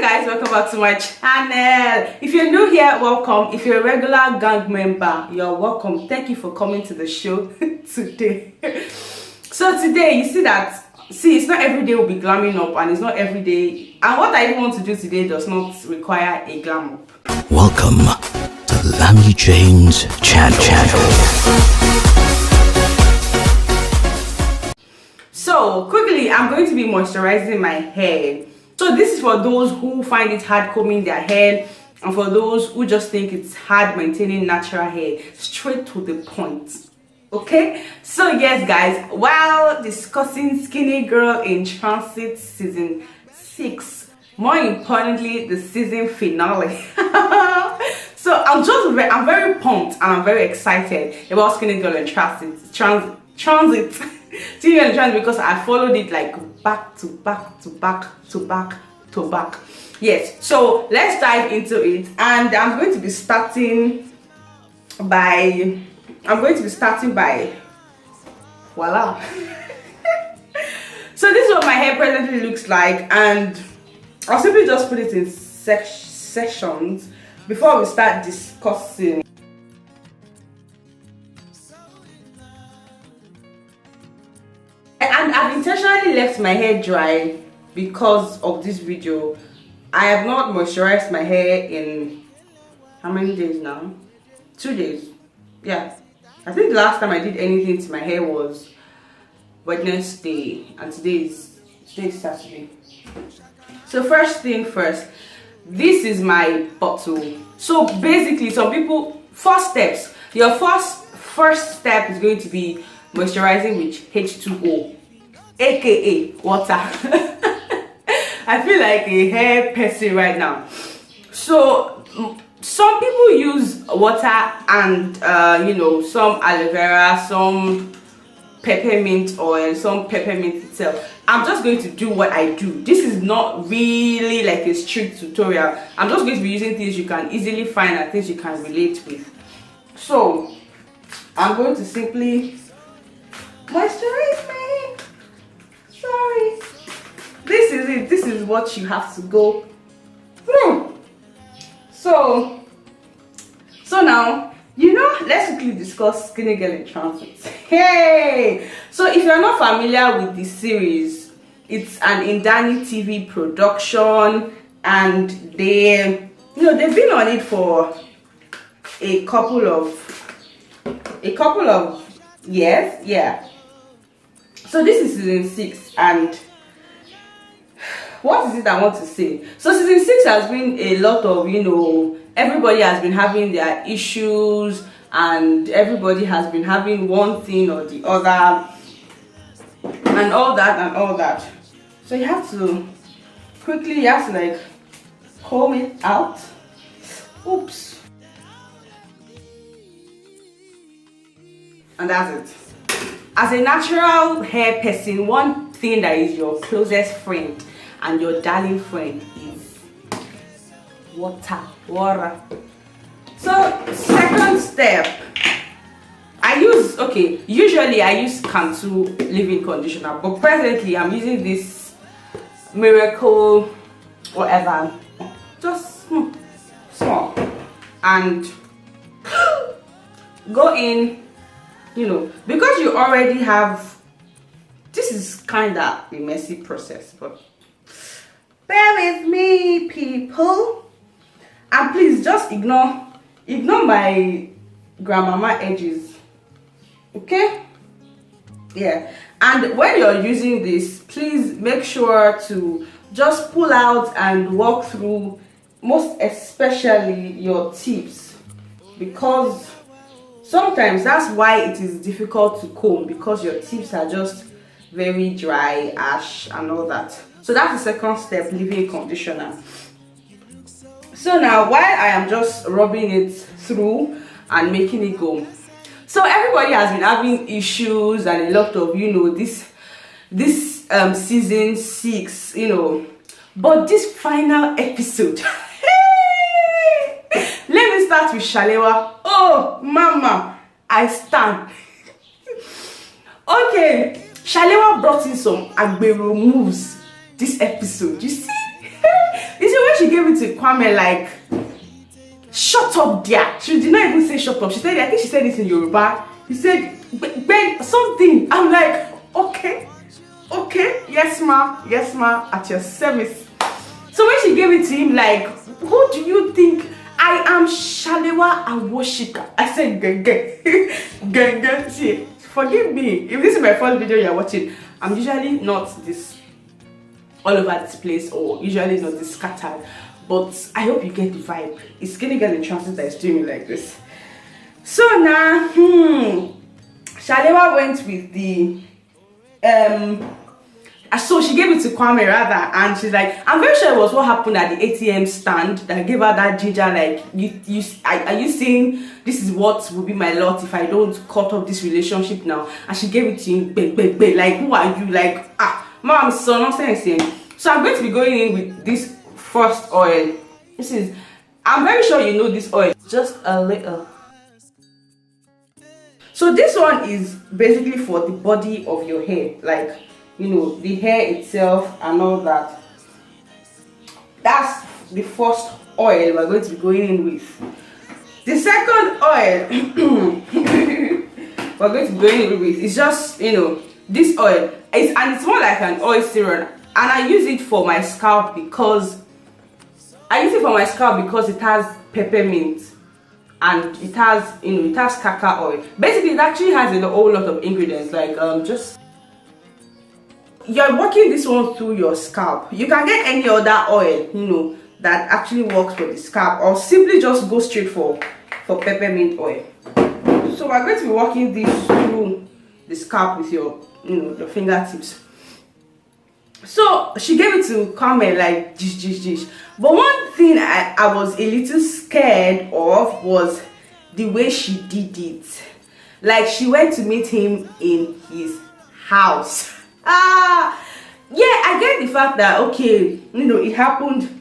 guys, welcome back to my channel. If you're new here, welcome. If you're a regular gang member, you're welcome. Thank you for coming to the show today. So today, you see it's not every day we'll be glamming up, and it's not every day, and what I even want to do today does not require a glam up. Welcome to Lammy Jane's channel. So quickly, I'm going to be moisturizing my hair. So this is for those who find it hard combing their hair, and for those who just think it's hard maintaining natural hair. Straight to the point. Okay, so yes guys, while discussing Skinny Girl in Transit season 6, more importantly the season finale, so I'm very pumped and I'm very excited about Skinny Girl in Transit because I followed it like back to back. Yes, so let's dive into it, and I'm going to be starting by voila. So this is what my hair presently looks like, and I'll simply just put it in sections before we start discussing. And I've intentionally left my hair dry because of this video. I have not moisturized my hair in how many days now? 2 days. Yeah, I think the last time I did anything to my hair was Wednesday, and today is Saturday. So first thing first, this is my bottle. So basically, some people, first steps, your first step is going to be moisturizing with H2O, aka water. I feel like a hair person right now. So some people use water and some aloe vera, some peppermint oil, some peppermint itself. I'm just going to do what I do. This is not really like a strict tutorial. I'm just going to be using things you can easily find and things you can relate with. So I'm going to simply moisturize my hair. Sorry, this is it. This is what you have to go through. So now, let's quickly discuss Skinny Girl in Transit. Hey! So if you're not familiar with this series, it's an Indani TV production, and they've been on it for a couple of years. Yeah. So this is season 6, and what is it I want to say? So season 6 has been a lot of, everybody has been having their issues, and everybody has been having one thing or the other, and all that. So you have to like comb it out. Oops. And that's it. As a natural hair person, one thing that is your closest friend and your darling friend is water. So second step, usually I use Cantu leave-in conditioner, but presently I'm using this Miracle whatever, just small, and go in, because you already have, this is kind of a messy process, but bear with me, people, and please just ignore my grandmama edges, okay? Yeah, and when you're using this, please make sure to just pull out and walk through, most especially your tips, because sometimes that's why it is difficult to comb, because your tips are just very dry, ash and all that. So that's the second step, leave-in conditioner. So now, while I am just rubbing it through and making it go, so everybody has been having issues and a lot of this season 6, but this final episode, let me start with Shalewa. Oh mama, I stand. Okay, Shalewa brought in some Agbero moves this episode. You see when gave it to Kwame like, shut up there. She did not even say shut up. She said, I think she said this in Yoruba. He said, Ben, something. I'm like, okay, yes ma, at your service. So when she gave it to him, like, who do you think I am? Shalewa Awoshika. I said, gang. See, forgive me if this is my first video you're watching. I'm usually not this all over this place, or usually not this scattered, but I hope you get the vibe. It's gonna get the transit that is doing me like this. So now, Shalewa went with the so she gave it to Kwame rather, and she's like, I'm very sure it was what happened at the ATM stand that gave her that ginger, like, are you saying this is what will be my lot if I don't cut off this relationship now? And she gave it to him, like, who are you? Like, mom, so nonsense. So I'm going to be going in with this first oil. This is, I'm very sure you know this oil, just a little. So this one is basically for the body of your hair, like, you know, the hair itself and all that. That's the first oil we're going to be going in with. The second oil we're going to be going in with is just, you know, this oil. And it's more like an oil serum. And I use it for my scalp because it has peppermint. And it has, you know, it has caca oil. Basically, it actually has a whole lot of ingredients, like just you're working this one through your scalp. You can get any other oil, you know, that actually works for the scalp, or simply just go straight for peppermint oil. So we're going to be working this through the scalp with your, you know, the fingertips. So she gave it to Kwame like jish. But one thing I was a little scared of was the way she did it. Like, she went to meet him in his house. Yeah, I get the fact that, okay, you know, it happened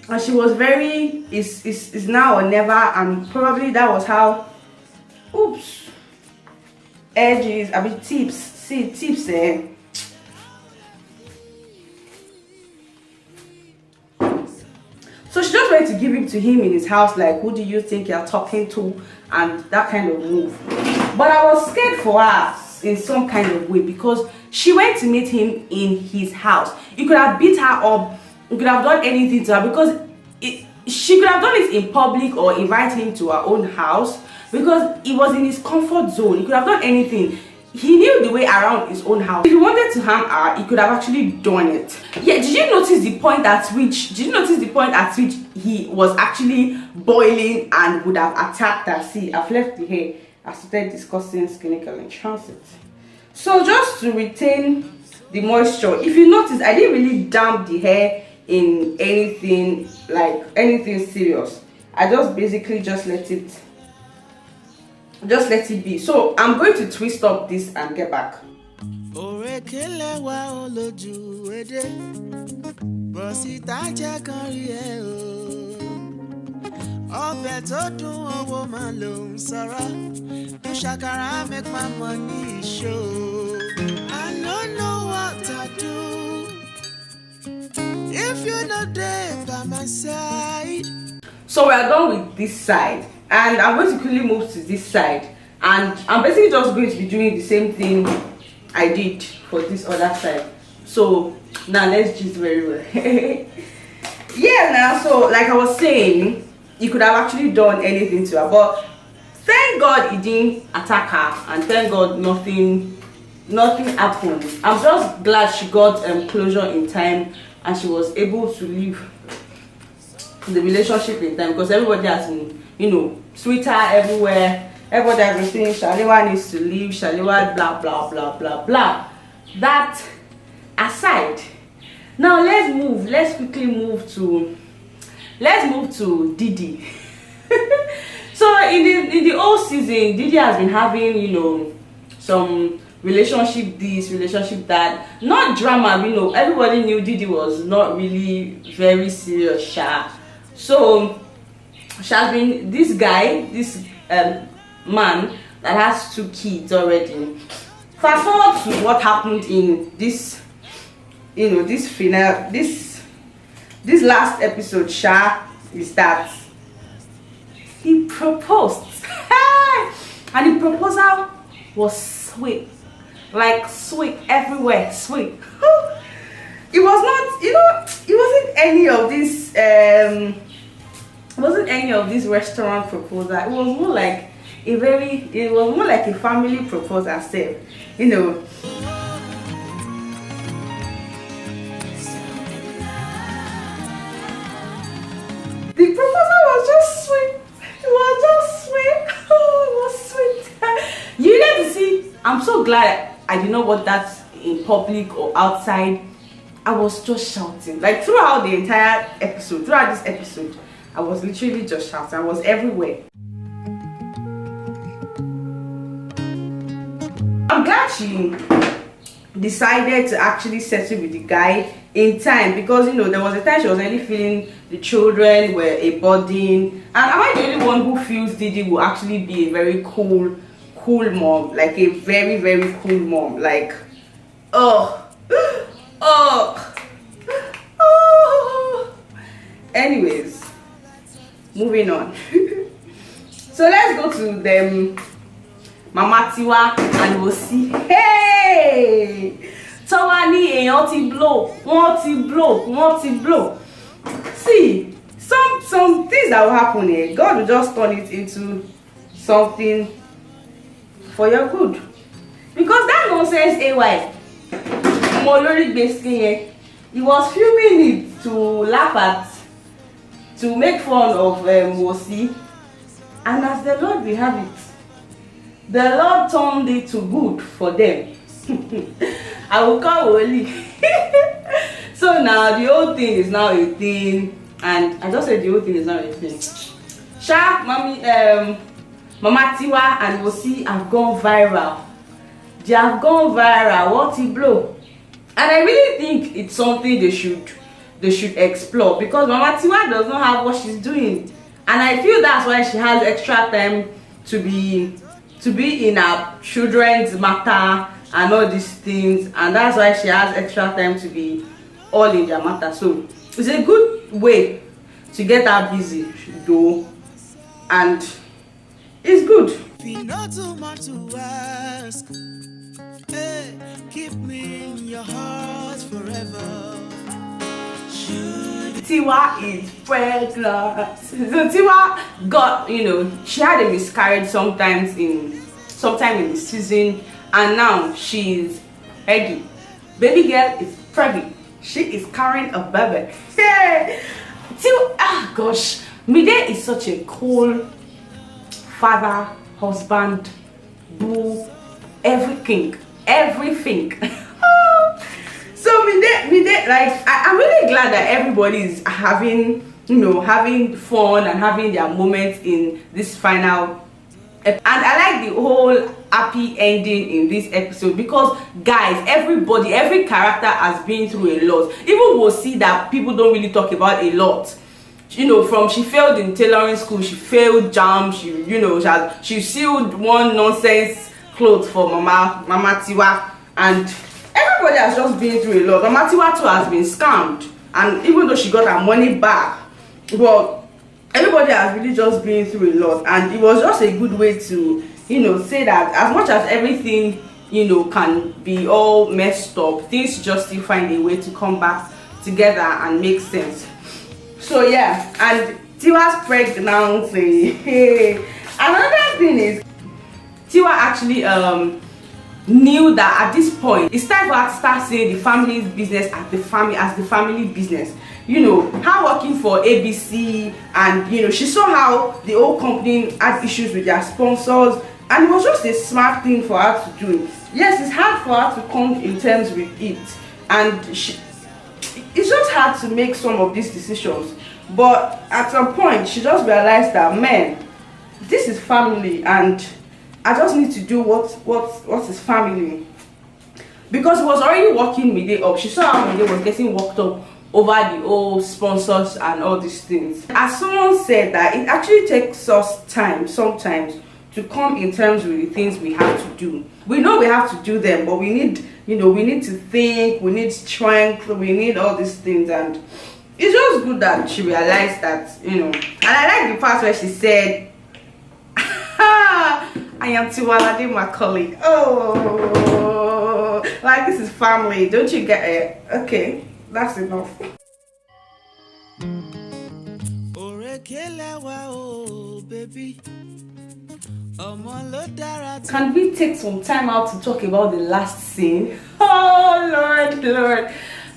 and she was very, is now or never, and probably that was how, edges, I mean tips, see, tips there. So she just went to give it to him in his house, like, who do you think you're talking to, and that kind of move. But I was scared for her in some kind of way, because she went to meet him in his house. You could have beat her up, you could have done anything to her, because she could have done it in public or invite him to her own house, because he was in his comfort zone. He could have done anything. He knew the way around his own house. If he wanted to harm her, he could have actually done it. Yeah, did you notice the point at which he was actually boiling and would have attacked her? See, I've left the hair. I started discussing clinical in transit. So just to retain the moisture, if you notice, I didn't really damp the hair in anything, like anything serious. I just basically just let it be. So I'm going to twist up this and get back. Make my money show. I don't know what to do if you're not there by my side. So we are done with this side, and I'm going to quickly move to this side, and I'm basically just going to be doing the same thing I did for this other side. So now let's just very well. Yeah, now, so like I was saying, you could have actually done anything to her, but thank God he didn't attack her, and thank God nothing happened. I'm just glad she got closure in time, and she was able to leave the relationship in time, because everybody has been, you know, sweetheart everywhere. Everybody has been saying Shalewa needs to leave, Shalewa blah blah blah blah blah. That aside, now let's quickly move to Didi. So in the whole season, Didi has been having, you know, some relationship this, relationship that, not drama, you know. Everybody knew Didi was not really very serious, sha. So she has been this man that has 2 kids already. Fast forward to what happened in this, you know, this this last episode, Sha, is that he proposed. And the proposal was sweet. Like sweet everywhere, sweet. It was not, it wasn't any of this restaurant proposal. It was more like a family proposal self, The proposal was just sweet. It was just sweet. Oh, it was sweet. You get to see. I'm so glad I did not watch that in public or outside. I was just shouting. Like throughout the entire episode, throughout this episode, I was literally just shouting. I was everywhere. I'm glad she decided to actually settle with the guy in time, because there was a time she was already feeling the children were a burden. And am I the only one who feels Didi will actually be a very cool mom, like a very, very cool mom? Like, anyways, moving on. So let's go to them. Mama Tiwa and we'll see. Hey! Tawani èèyàn ti blow. Want to blow. See, some things that will happen here, God will just turn it into something for your good. Because that nonsense AY, Molori basically, he was filming it to laugh at, to make fun of Mosi. And as the Lord will have it, the Lord turned it to good for them. I will call Oli. So now the whole thing is now a thing, and I just said the whole thing is now a thing. Sha, Mama Tiwa and Mosi have gone viral. They have gone viral. What he blow? And I really think it's something they should explore, because Mama Tiwa does not have what she's doing, and I feel that's why she has extra time to be in her children's matter and all these things, and that's why she has extra time to be all in their matter. So it's a good way to get her busy though, and it's good. Not too much to ask. Hey, keep me in your heart forever. Tiwa is pregnant. So Tiwa got, she had a miscarriage sometime in the season, and now she's ready. Baby girl is pregnant. She is carrying a baby. Hey! Gosh, Mide is such a cool father, husband, boo, everything. So Mide, like, I'm really glad that everybody is having fun and having their moments in this final. And I like the whole happy ending in this episode, because guys, every character has been through a lot. Even we'll see that people don't really talk about a lot. From she failed in tailoring school, she failed jam, she sewed one nonsense clothes for Mama Tiwa, and everybody has just been through a lot. Mama Tiwa too has been scammed, and even though she got her money back, but everybody has really just been through a lot. And it was just a good way to say that as much as everything can be all messed up, things just still find a way to come back together and make sense. So yeah, and Tiwa's pregnancy. Another thing is, Tiwa actually knew that at this point it's time for her to start seeing the family's business as the family business. Her working for ABC, and she saw how the old company had issues with their sponsors, and it was just a smart thing for her to do. Yes, it's hard for her to come in terms with it, and it's just hard to make some of these decisions, but at some point she just realized that, man, this is family, and I just need to do what is family. Because it was already working Mide up. She saw how Mide was getting worked up over the old sponsors and all these things. As someone said, that it actually takes us time sometimes to come in terms with the things we have to do. We know we have to do them, but we need, we need to think, we need strength, we need all these things, and it's just good that she realized that, and I like the part where she said, I am Tiwalade Macaulay. Oh, like this is family. Don't you get it? Okay, that's enough. Can we take some time out to talk about the last scene? Oh Lord.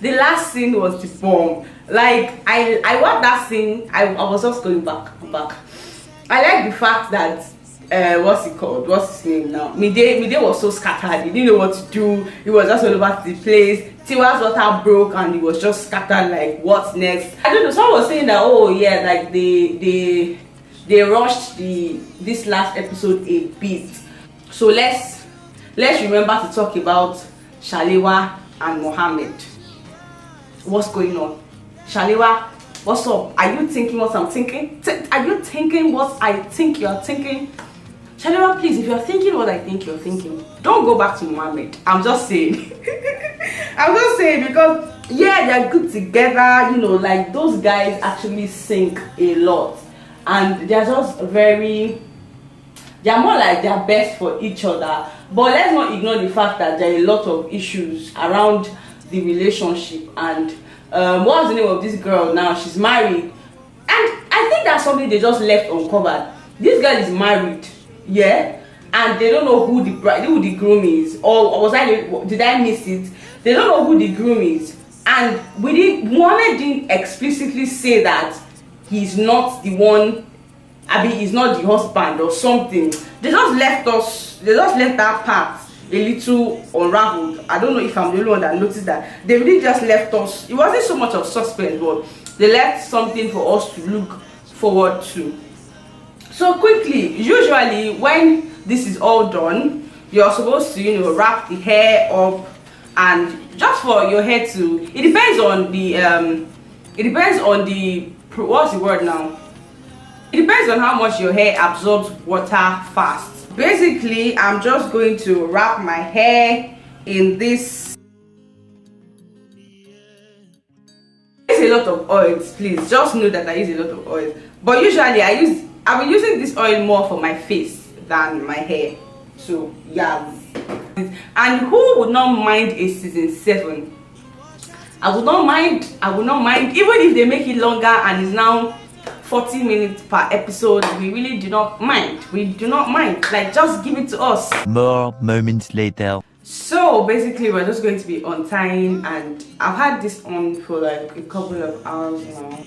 The last scene was the bomb. Like I watched that scene. I was just going back. I like the fact that what's it called? What's his name now? Mide was so scattered. He didn't know what to do. He was just all over the place. Tiwa's water broke and he was just scattered. Like, what's next? I don't know. Someone was saying that, oh yeah, like they rushed this last episode a bit. So let's remember to talk about Shalewa and Mohammed. What's going on? Shalewa, what's up? Are you thinking what I'm thinking? Are you thinking what I think you're thinking? Shalewa, please, if you're thinking what I think you're thinking, don't go back to Mohammed. I'm just saying. I'm just saying, because yeah, they're good together, like those guys actually sync a lot. And they're just they're more like they're best for each other. But let's not ignore the fact that there are a lot of issues around the relationship. And what's the name of this girl now? She's married. And I think that's something they just left uncovered. This girl is married, yeah, and they don't know who the groom is. Or did I miss it? They don't know who the groom is. And Mohammed didn't explicitly say that he's not the one, he's not the husband or something. They just left that part a little unraveled. I don't know if I'm the only one that noticed that. They really just left us, it wasn't so much of suspense, but they left something for us to look forward to. So quickly, usually when this is all done, you're supposed to, wrap the hair up, and just for your hair to, it depends on the what's the word now? It depends on how much your hair absorbs water fast. Basically, I'm just going to wrap my hair in this. I use a lot of oils, please. Just know that I use a lot of oils. But usually I've been using this oil more for my face than my hair. So yeah. And who would not mind a season 7? I would not mind, even if they make it longer and it's now 40 minutes per episode. We really do not mind. Like, just give it to us. More moments later. So basically, we're just going to be untying, and I've had this on for like a couple of hours now.